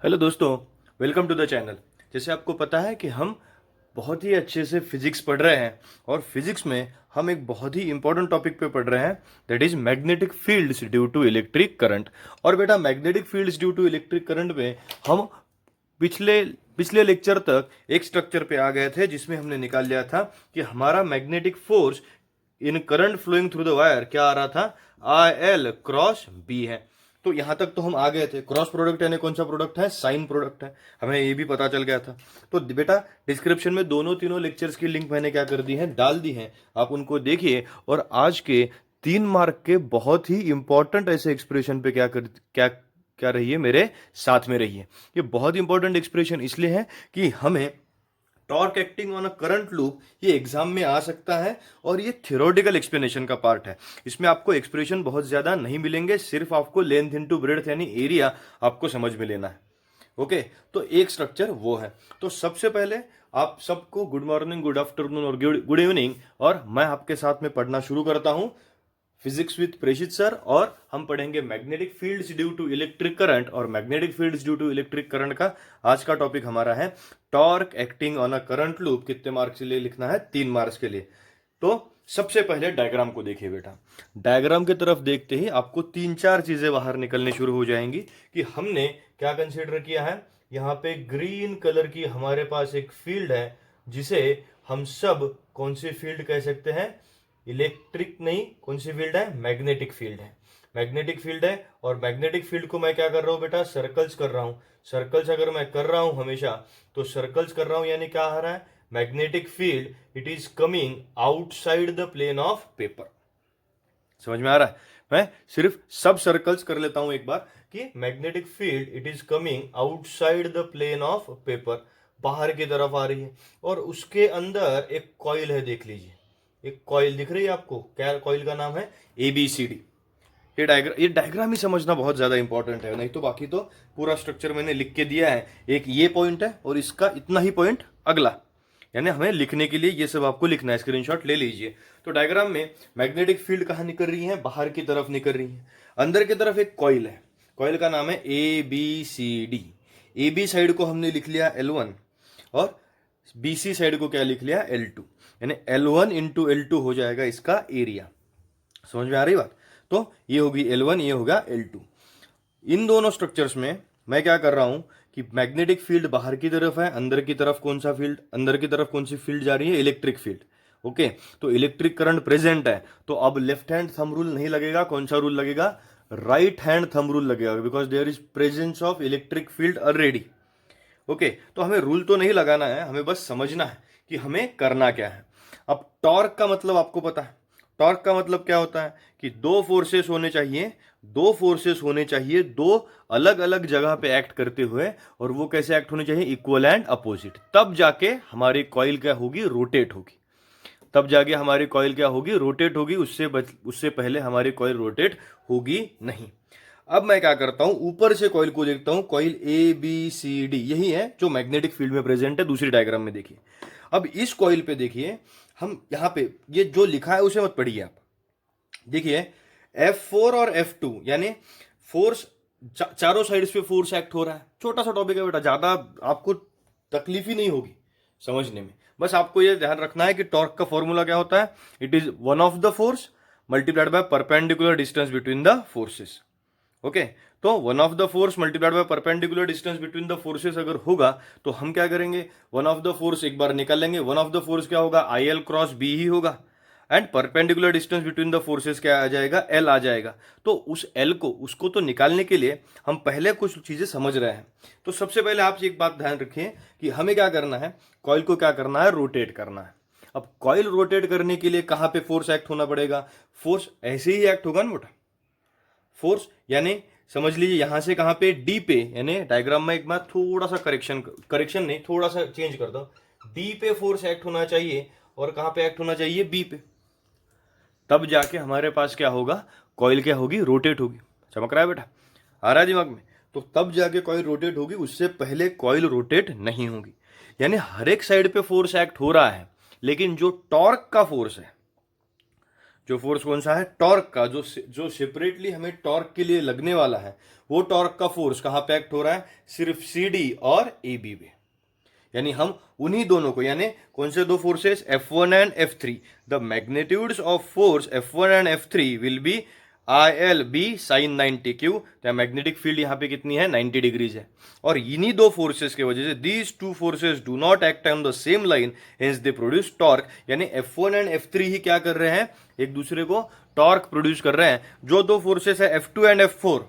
Hello दोस्तों, welcome to the channel. जैसे आपको पता है कि हम बहुत ही अच्छे से फिजिक्स पढ़ रहे हैं और फिजिक्स में हम एक बहुत ही इंपॉर्टेंट टॉपिक पे पढ़ रहे हैं, that is magnetic fields due to electric current. और बेटा, magnetic fields due to electric current में हम पिछले पिछले लेक्चर तक एक स्ट्रक्चर पे आ गए थे जिसमें हमने निकाल लिया था कि हमारा magnetic force in current flowing through the wire क्या आ रहा था, आई एल क्रॉस बी है। तो यहां तक तो हम आ गए थे। क्रॉस प्रोडक्ट यानी कौन सा प्रोडक्ट है? साइन प्रोडक्ट है, हमें ये भी पता चल गया था। तो बेटा, डिस्क्रिप्शन में दोनों तीनों लेक्चर्स की लिंक मैंने क्या कर दी है, डाल दी है, आप उनको देखिए। और आज के 3 मार्क के बहुत ही इंपॉर्टेंट ऐसे एक्सप्रेशन पे क्या क्या रहिए, मेरे साथ में रहिए। ये बहुत इंपॉर्टेंट एक्सप्रेशन इसलिए है कि हमें torque acting on a current loop ये एग्जाम में आ सकता है और ये थियोरेटिकल एक्सप्लेनेशन का पार्ट है। इसमें आपको एक्सप्रेशन बहुत ज्यादा नहीं मिलेंगे, सिर्फ आपको लेंथ इनटू ब्रेड्थ यानी एरिया आपको समझ में लेना है। ओके, तो एक स्ट्रक्चर वो है। तो सबसे पहले आप सबको गुड मॉर्निंग, गुड आफ्टरनून और गुड इवनिंग। और मैं आपके साथ में पढ़ना शुरू करता हूं फिजिक्स विद प्रेषित सर, और हम पढ़ेंगे magnetic fields due to electric current. और magnetic fields due to electric current का आज का टॉपिक हमारा है torque acting on a current loop. कितने मार्क्स के लिए लिखना है? 3 मार्क्स के लिए। तो सबसे पहले डायग्राम को देखिए बेटा। डायग्राम की तरफ देखते ही आपको 3-4 चीजें बाहर निकलने शुरू हो जाएंगी कि हमने क्या कंसीडर किया है। यहाँ पे ग्रीन कलर की हमारे पास एक फील्ड है जिसे हम सब कौन सी फील्ड कह सकते हैं? इलेक्ट्रिक नहीं, कौन सी फील्ड है? मैग्नेटिक फील्ड है। मैग्नेटिक फील्ड है और मैग्नेटिक फील्ड को मैं क्या कर रहा हूं बेटा? सर्कल्स कर रहा हूं। सर्कल्स अगर मैं कर रहा हूं हमेशा, तो सर्कल्स कर रहा हूं यानी क्या आ रहा है? Magnetic field it is coming outside the plane of paper. समझ में आ रहा है? मैं सिर्फ सब सर्कल्स कर लेता हूं एक बार कि magnetic field it is coming outside the plane of paper, बाहर की तरफ आ रही है। और उसके अंदर एक कॉइल है, देख लीजिए, एक कॉइल दिख रही है आपको। क्या कॉइल का नाम है? ABCD। ये डायग्राम ही समझना बहुत ज्यादा इंपॉर्टेंट है, नहीं तो बाकी तो पूरा स्ट्रक्चर मैंने लिख के दिया है। एक ये पॉइंट है और इसका इतना ही पॉइंट अगला, यानी हमें लिखने के लिए ये सब आपको लिखना है। स्क्रीनशॉट ले लीजिए। तो डायग्राम में मैग्नेटिक फील्ड कहाँ निकल रही है? बाहर की तरफ निकल रही है। अंदर की तरफ एक कॉइल है, कॉइल का नाम है ABCD। AB साइड को हमने लिख लिया L1 और BC साइड को क्या लिख लिया? L2। यानी L1 इंटू L2 हो जाएगा इसका एरिया। समझ में आ रही बात? तो ये होगी L1, ये होगा L2। इन दोनों स्ट्रक्चर्स में मैं क्या कर रहा हूं कि मैग्नेटिक फील्ड बाहर की तरफ है, अंदर की तरफ कौन सा फील्ड? अंदर की तरफ कौन सी फील्ड जा रही है? Electric field. ओके, तो इलेक्ट्रिक करंट प्रेजेंट है, तो अब लेफ्ट हैंड थंब रूल नहीं लगेगा। कौन सा रूल लगेगा? राइट हैंड थंब रूल लगेगा, because there is presence of electric field already. Okay, तो हमें रूल तो नहीं लगाना है, हमें बस समझना है कि हमें करना क्या है। अब टॉर्क का मतलब आपको पता है। टॉर्क का मतलब क्या होता है कि दो फोर्सेस होने चाहिए, दो फोर्सेस होने चाहिए, दो अलग अलग जगह पे एक्ट करते हुए, और वो कैसे एक्ट होने चाहिए? Equal and opposite. तब जाके हमारी कॉइल क्या होगी? रोटेट होगी। तब जाके हमारी कॉइल क्या होगी? रोटेट होगी। उससे पहले हमारी कॉइल रोटेट होगी नहीं। अब मैं क्या करता हूं, ऊपर से कॉइल को देखता हूं। कॉइल ABCD यही है जो मैग्नेटिक फील्ड में प्रेजेंट है। दूसरी डायग्राम में देखिए। अब इस कॉइल पे देखिए, हम यहां पे ये जो लिखा है उसे मत पढ़िए आप। देखिए F4 और F2 यानी फोर्स, चारों साइड्स पे फोर्स एक्ट हो रहा है। छोटा सा टॉपिक है बेटा, ज्यादा आपको तकलीफ ही नहीं होगी समझने में। बस आपको ये ध्यान रखना है कि टॉर्क का फॉर्मूला क्या होता है? It is one of the force multiplied by perpendicular distance between the forces. Okay, तो one of the force multiplied by perpendicular distance between the forces अगर होगा तो हम क्या करेंगे? वन ऑफ द फोर्स एक बार निकाल लेंगे। वन ऑफ द फोर्स क्या होगा? IL क्रॉस B ही होगा। And perpendicular distance between the forces क्या आ जाएगा? L आ जाएगा। तो उस L को, उसको तो निकालने के लिए हम पहले कुछ चीजें समझ रहे हैं। तो सबसे पहले आप एक बात ध्यान रखिए कि हमें क्या करना है? कॉइल को क्या करना है? रोटेट करना है। अब कॉइल रोटेट करने के लिए कहां पे फोर्स एक्ट होना पड़ेगा? फोर्स ऐसे ही एक्ट होगा ना बेटा। फोर्स यानी समझ लीजिए यहां से कहां पे? डी पे, यानी डायग्राम में एक बार थोड़ा सा करेक्शन नहीं, थोड़ा सा चेंज कर दो। डी पे फोर्स एक्ट होना चाहिए और कहां पे एक्ट होना चाहिए? बी पे। तब जाके हमारे पास क्या होगा? कॉइल क्या होगी? रोटेट होगी। चमक रहा है बेटा? आ रहा है दिमाग में? तो तब जाके कॉइल रोटेट होगी, उससे पहले कॉइल रोटेट नहीं होगी। यानी हर एक साइड पे फोर्स एक्ट हो रहा है, लेकिन जो टॉर्क का फोर्स है, जो फोर्स कौन सा है, टॉर्क का, जो सेपरेटली हमें टॉर्क के लिए लगने वाला है, वो टॉर्क का फोर्स कहाँ पे एक्ट हो रहा है, सिर्फ CD और AB पे। यानी हम उन्हीं दोनों को, यानी कौन से दो forces, F1 and F3, the magnitudes of force F1 and F3 will be ILB sin 90, क्यों, तो मैग्नेटिक फील्ड यहाँ पे कितनी है, 90 डिग्रीज है, और इन्हीं दो फोर्सेस के वजह से these two forces do not act on the same line, hence they produce torque. यानी F1 एंड F3 ही क्या कर रहे हैं, एक दूसरे को टॉर्क प्रोड्यूस कर रहे हैं। जो दो फोर्सेस है F2 एंड F4,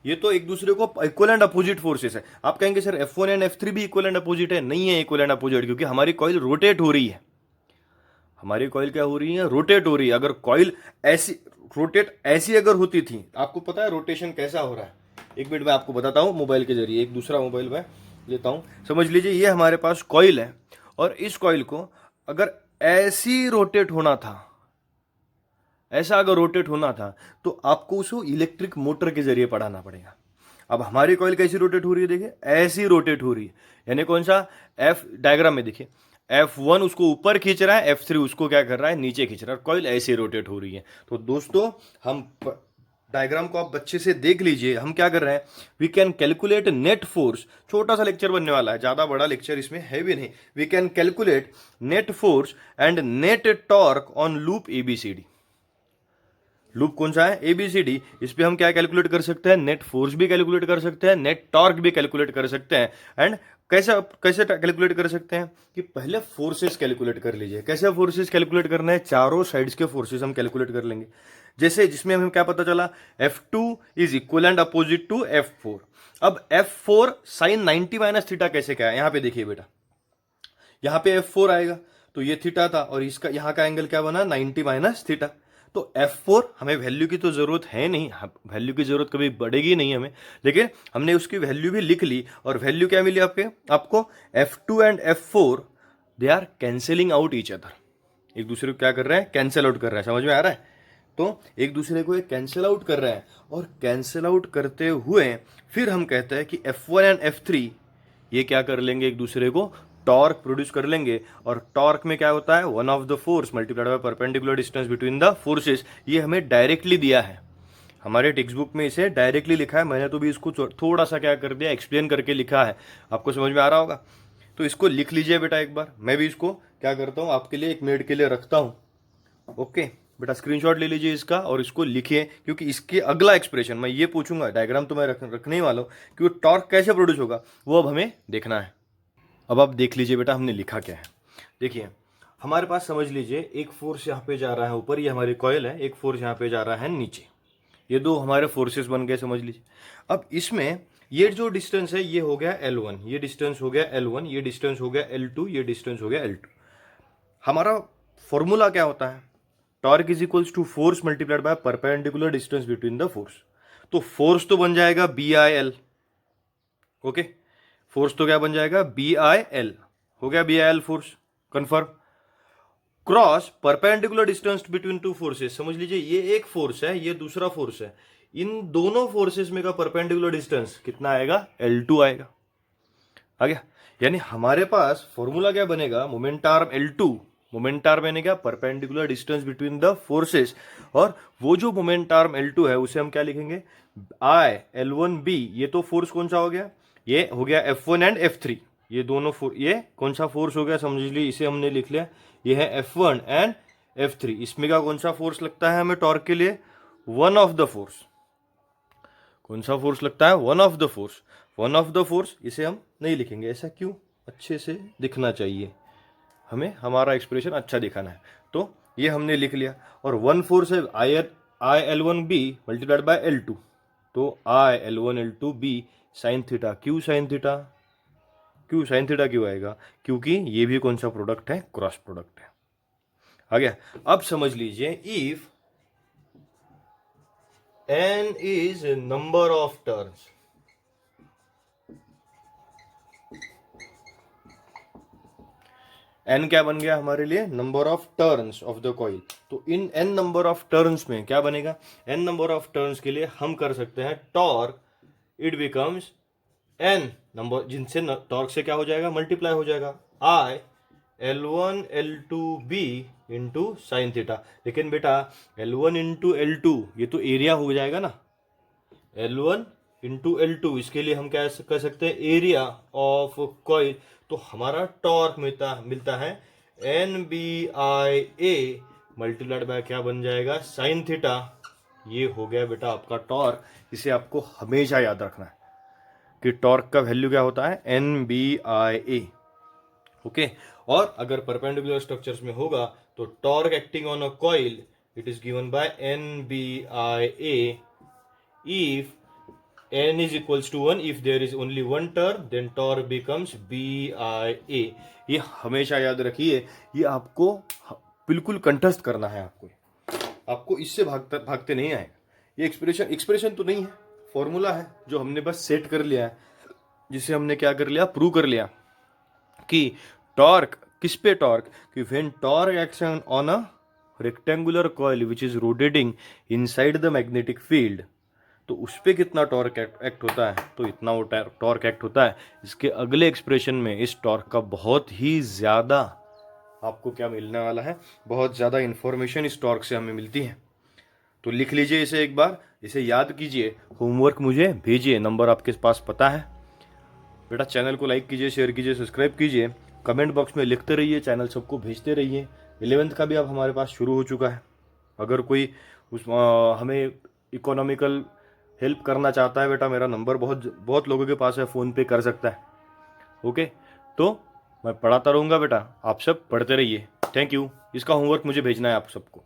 ये तो एक दूसरे को इक्वल एंड अपोजिट फोर्सेस है। आप कहेंगे सर F1 एंड F3 भी इक्वल एंड अपोजिट है, नहीं है इक्वल एंड अपोजिट, क्योंकि हमारी कॉइल रोटेट हो रही है। हमारी कॉइल क्या हो रही है, रोटेट हो रही है। अगर कॉइल ऐसी रोटेट ऐसी अगर होती थी, आपको पता है रोटेशन कैसा हो रहा है, एक मिनट में आपको बताता हूं मोबाइल के जरिए, एक दूसरा मोबाइल में लेता हूं। समझ लीजिए ये हमारे पास कॉइल है, और इस कॉइल को अगर ऐसी रोटेट होना था, ऐसा अगर रोटेट होना था, तो आपको उसको इलेक्ट्रिक मोटर के जरिए पढ़ाना पड़ेगा। अब हमारी कॉइल कैसी रोटेट हो रही है, देखिए ऐसी रोटेट हो रही है। यानी कौन सा, F डायग्राम में देखिए, F1 उसको ऊपर खींच रहा है, F3 उसको क्या कर रहा है, नीचे खींच रहा है, कॉइल ऐसे रोटेट हो रही है। तो दोस्तों हम डायग्राम को आप बच्चे से देख लीजिए, हम क्या कर रहे हैं, we can calculate net force. छोटा सा लेक्चर बनने वाला है, ज्यादा बड़ा लेक्चर इसमें है भी नहीं। We can calculate net force and net torque on loop ABCD। Loop कौन सा है, ABCD। इस पे हम क्या कैलकुलेट कर सकते हैं, नेट फोर्स भी कैलकुलेट कर सकते हैं, नेट टॉर्क भी कैलकुलेट कर सकते हैं। एंड कैसे कैसे कैलकुलेट कर सकते हैं, कि पहले फोर्सेस कैलकुलेट कर लीजिए। कैसे फोर्सेस कैलकुलेट करना है, चारों साइड्स के फोर्सेस हम कैलकुलेट कर लेंगे। जैसे जिसमें हमें क्या पता चला, F2 is equal and opposite to F4। अब F4 sin 90 माइनस थीटा कैसे क्या है, यहां पे देखिए बेटा, यहां पे F4 आएगा, तो ये थीटा था, और इसका यहां का एंगल क्या बना, 90 माइनस थीटा। तो F4 हमें वैल्यू की तो जरूरत है नहीं, वैल्यू की जरूरत कभी बढ़ेगी नहीं हमें, लेकिन हमने उसकी वैल्यू भी लिख ली। और वैल्यू क्या मिली आपको F2 and F4 they are cancelling out each other. एक दूसरे को क्या कर रहे हैं, कैंसिल आउट कर रहे हैं। समझ में आ रहा है, तो एक दूसरे को कैंसिल आउट कर रहे हैं, और कैंसिल आउट करते हुए फिर हम कहते हैं कि F1 एंड F3 ये क्या कर लेंगे, एक दूसरे को टॉर्क प्रोड्यूस कर लेंगे। और टॉर्क में क्या होता है, one of the force multiplied by perpendicular distance between the forces. ये हमें डायरेक्टली दिया है, हमारे टेक्स्ट बुक में इसे डायरेक्टली लिखा है। मैंने तो भी इसको थोड़ा सा क्या कर दिया, एक्सप्लेन करके लिखा है, आपको समझ में आ रहा होगा। तो इसको लिख लीजिए बेटा एक बार। मैं भी इसको क्या करता हूँ, आपके लिए 1 मिनट के लिए रखता हूँ। ओके बेटा, स्क्रीनशॉट ले लीजिए इसका और इसको लिखिए, क्योंकि इसके अगला एक्सप्रेशन मैं ये पूछूंगा। डायग्राम तो मैं रखने ही वाला हूँ, कि वो टॉर्क कैसे प्रोड्यूस होगा वो अब हमें देखना है। अब आप देख लीजिए बेटा हमने लिखा क्या है। देखिए हमारे पास, समझ लीजिए एक फोर्स यहाँ पे जा रहा है ऊपर, ये हमारी कॉइल है, एक फोर्स यहाँ पे जा रहा है नीचे, ये दो हमारे फोर्सेस बन गए, समझ लीजिए। अब इसमें ये जो डिस्टेंस है ये हो गया L1, ये डिस्टेंस हो गया L1, ये डिस्टेंस हो गया L2, ये डिस्टेंस हो गया L2। हमारा फॉर्मूला क्या होता है, torque is equals to force multiplied by perpendicular distance between the force. तो फोर्स तो बन जाएगा BIL। ओके, फोर्स तो क्या बन जाएगा, BIL हो गया, BIL force confirm. Cross perpendicular distance between two forces, समझ लीजिए ये एक फोर्स है, ये दूसरा फोर्स है, इन दोनों फोर्सेस में का परपेंडिकुलर डिस्टेंस कितना आएगा, L2 आएगा। आ गया, यानी हमारे पास फॉर्मूला क्या बनेगा, moment arm L2, moment arm यानी क्या, perpendicular distance between the forces. और वो जो मोमेंट आर्म L2 है उसे हम क्या लिखेंगे, IL1B। ये तो फोर्स कौन सा हो गया, ये हो गया F1 एंड F3, ये दोनों ये कौन सा फोर्स हो गया, समझ लीजिए इसे हमने लिख लिया, ये है F1 एंड F3। इसमें का कौन सा फोर्स लगता है हमें टॉर्क के लिए, वन ऑफ द फोर्स। कौन सा फोर्स लगता है, one of the force, one of the force. इसे हम नहीं लिखेंगे, ऐसा क्यों, अच्छे से दिखना चाहिए हमें, हमारा एक्सप्रेशन अच्छा दिखाना है, तो ये हमने लिख लिया। और वन फोर्स है IL1B मल्टीप्लाइड बाय L2, तो IL1L2B साइन थीटा। क्यों साइन थीटा, क्यों साइन थीटा क्यों आएगा, क्योंकि ये भी कौन सा प्रोडक्ट है, क्रॉस प्रोडक्ट है। आ गया, अब समझ लीजिए, if n is number of turns, n क्या बन गया हमारे लिए, number of turns of the coil. तो इन n नंबर ऑफ टर्न्स में क्या बनेगा, n नंबर ऑफ टर्न्स के लिए हम कर सकते हैं torque, it becomes n number, जिनसे टॉर्क से क्या हो जाएगा, मल्टीप्लाई हो जाएगा, L1 L2 B into sine theta. लेकिन बेटा L1 इंटू L2 ये तो एरिया हो जाएगा ना, L1 इंटू L2, इसके लिए हम क्या कर सकते हैं, एरिया ऑफ कॉइल। तो हमारा टॉर्क मिलता है NBIA मल्टीप्लाइड बाय क्या बन जाएगा, साइन थीटा। ये हो गया बेटा आपका टॉर्क। इसे आपको हमेशा याद रखना है कि टॉर्क का वैल्यू क्या होता है, NBIA। ओके, और अगर परपेंडिकुलर स्ट्रक्चर्स में होगा तो torque acting on a coil it is given by NBIA if n is equals to 1, if there is only one turn then torque becomes BIA। ये हमेशा याद रखिए, ये आपको बिल्कुल कंठस्थ करना है। आपको इससे भागते नहीं आए। ये एक्सप्रेशन तो नहीं है, फॉर्मूला है जो हमने बस सेट कर लिया है, जिसे हमने क्या कर लिया, प्रूव कर लिया कि टॉर्क किस पे, टॉर्क कि when torque acts on a rectangular coil which is rotating inside the magnetic field, तो उस पर कितना टॉर्क एक्ट होता है, तो इतना वो टॉर्क एक्ट होता है। इसके अगले एक्सप्रेशन में इस टॉर्क का बहुत ही ज़्यादा आपको क्या मिलने वाला है, बहुत ज़्यादा इन्फॉर्मेशन इस टॉर्क से हमें मिलती है। तो लिख लीजिए इसे एक बार, इसे याद कीजिए, होमवर्क मुझे भेजिए, नंबर आपके पास पता है। बेटा चैनल को लाइक कीजिए, शेयर कीजिए, सब्सक्राइब कीजिए, कमेंट बॉक्स में लिखते रहिए, चैनल सबको भेजते रहिए। 11th का भी अब हमारे पास शुरू हो चुका है। अगर कोई हमें इकोनॉमिकल हेल्प करना चाहता है बेटा, मेरा नंबर बहुत लोगों के पास है, फ़ोन पे कर सकता है। ओके, तो मैं पढ़ाता रहूँगा बेटा, आप सब पढ़ते रहिए। Thank you. इसका होमवर्क मुझे भेजना है आप सबको।